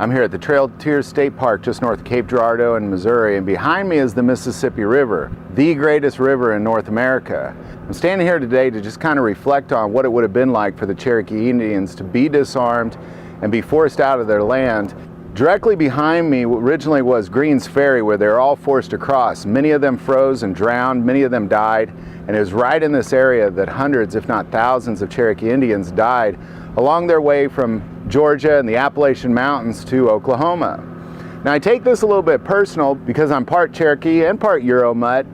I'm here at the Trail of Tears State Park just north of Cape Girardeau in Missouri, and behind me is the Mississippi River, the greatest river in North America. I'm standing here today to just kind of reflect on what it would have been like for the Cherokee Indians to be disarmed and be forced out of their land. Directly behind me originally was Green's Ferry, where they were all forced across. Many of them froze and drowned, many of them died, and it was right in this area that hundreds, if not thousands, of Cherokee Indians died along their way from Georgia and the Appalachian Mountains to Oklahoma. Now I take this a little bit personal because I'm part Cherokee and part Euro-Mutt,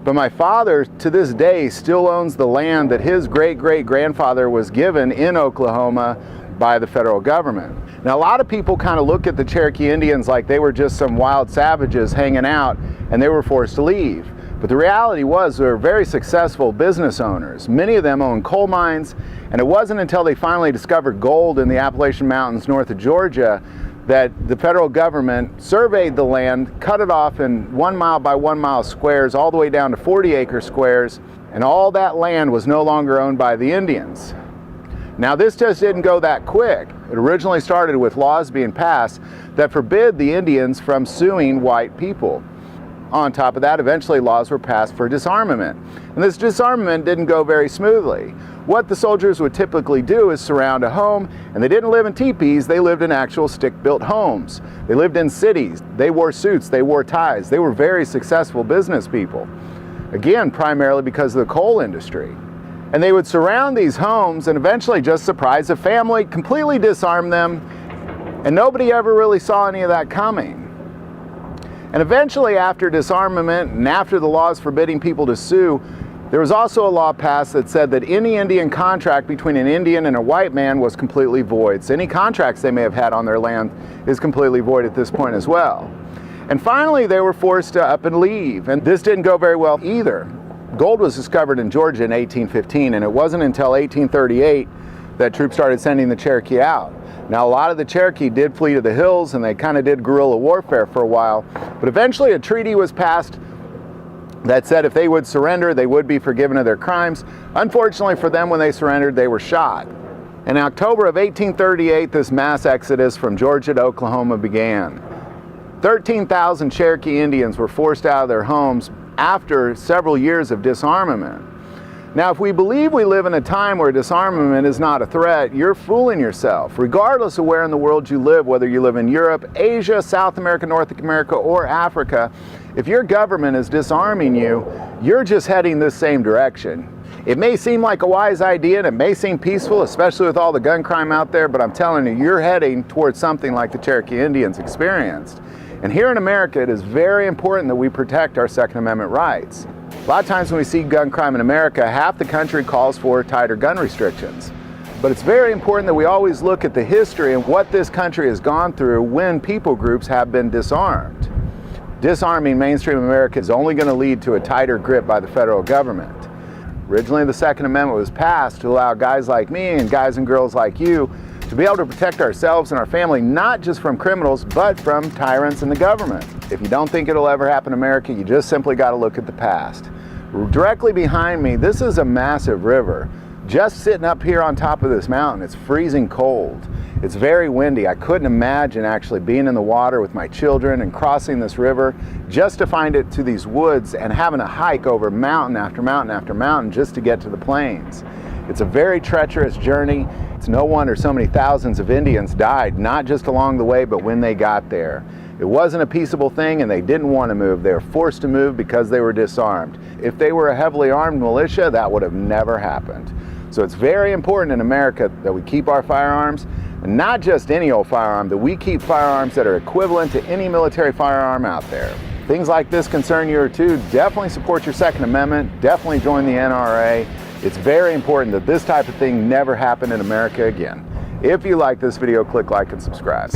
but my father to this day still owns the land that his great-great-grandfather was given in Oklahoma by the federal government. Now a lot of people kind of look at the Cherokee Indians like they were just some wild savages hanging out and they were forced to leave. But the reality was they were very successful business owners. Many of them owned coal mines, and it wasn't until they finally discovered gold in the Appalachian Mountains north of Georgia that the federal government surveyed the land, cut it off in 1 mile by 1 mile squares all the way down to 40-acre squares, and all that land was no longer owned by the Indians. Now this just didn't go that quick. It originally started with laws being passed that forbid the Indians from suing white people. On top of that, eventually laws were passed for disarmament. And this disarmament didn't go very smoothly. What the soldiers would typically do is surround a home, and they didn't live in teepees, they lived in actual stick-built homes. They lived in cities, they wore suits, they wore ties. They were very successful business people. Again, primarily because of the coal industry. And they would surround these homes and eventually just surprise a family, completely disarm them, and nobody ever really saw any of that coming. And eventually, after disarmament and after the laws forbidding people to sue, there was also a law passed that said that any Indian contract between an Indian and a white man was completely void. So any contracts they may have had on their land is completely void at this point as well. And finally, they were forced to up and leave. And this didn't go very well either. Gold was discovered in Georgia in 1815, and it wasn't until 1838 that troops started sending the Cherokee out. Now a lot of the Cherokee did flee to the hills and they kind of did guerrilla warfare for a while, but eventually a treaty was passed that said if they would surrender, they would be forgiven of their crimes. Unfortunately for them, when they surrendered, they were shot. In October of 1838, this mass exodus from Georgia to Oklahoma began. 13,000 Cherokee Indians were forced out of their homes after several years of disarmament. Now, if we believe we live in a time where disarmament is not a threat, you're fooling yourself. Regardless of where in the world you live, whether you live in Europe, Asia, South America, North America, or Africa, if your government is disarming you, you're just heading this same direction. It may seem like a wise idea and it may seem peaceful, especially with all the gun crime out there, but I'm telling you, you're heading towards something like the Cherokee Indians experienced. And here in America, it is very important that we protect our Second Amendment rights. A lot of times when we see gun crime in America, half the country calls for tighter gun restrictions. But it's very important that we always look at the history and what this country has gone through when people groups have been disarmed. Disarming mainstream America is only going to lead to a tighter grip by the federal government. Originally, the Second Amendment was passed to allow guys like me and guys and girls like you to be able to protect ourselves and our family, not just from criminals, but from tyrants in the government. If you don't think it'll ever happen in America, you just simply got to look at the past. Directly behind me, this is a massive river. Just sitting up here on top of this mountain, it's freezing cold. It's very windy. I couldn't imagine actually being in the water with my children and crossing this river just to find it to these woods and having to hike over mountain after mountain after mountain just to get to the plains. It's a very treacherous journey. It's no wonder so many thousands of Indians died, not just along the way, but when they got there. It wasn't a peaceable thing and they didn't want to move. They were forced to move because they were disarmed. If they were a heavily armed militia, that would have never happened. So it's very important in America that we keep our firearms, and not just any old firearm, that we keep firearms that are equivalent to any military firearm out there. Things like this concern you or two, definitely support your Second Amendment, definitely join the NRA. It's very important that this type of thing never happen in America again. If you like this video, click like and subscribe.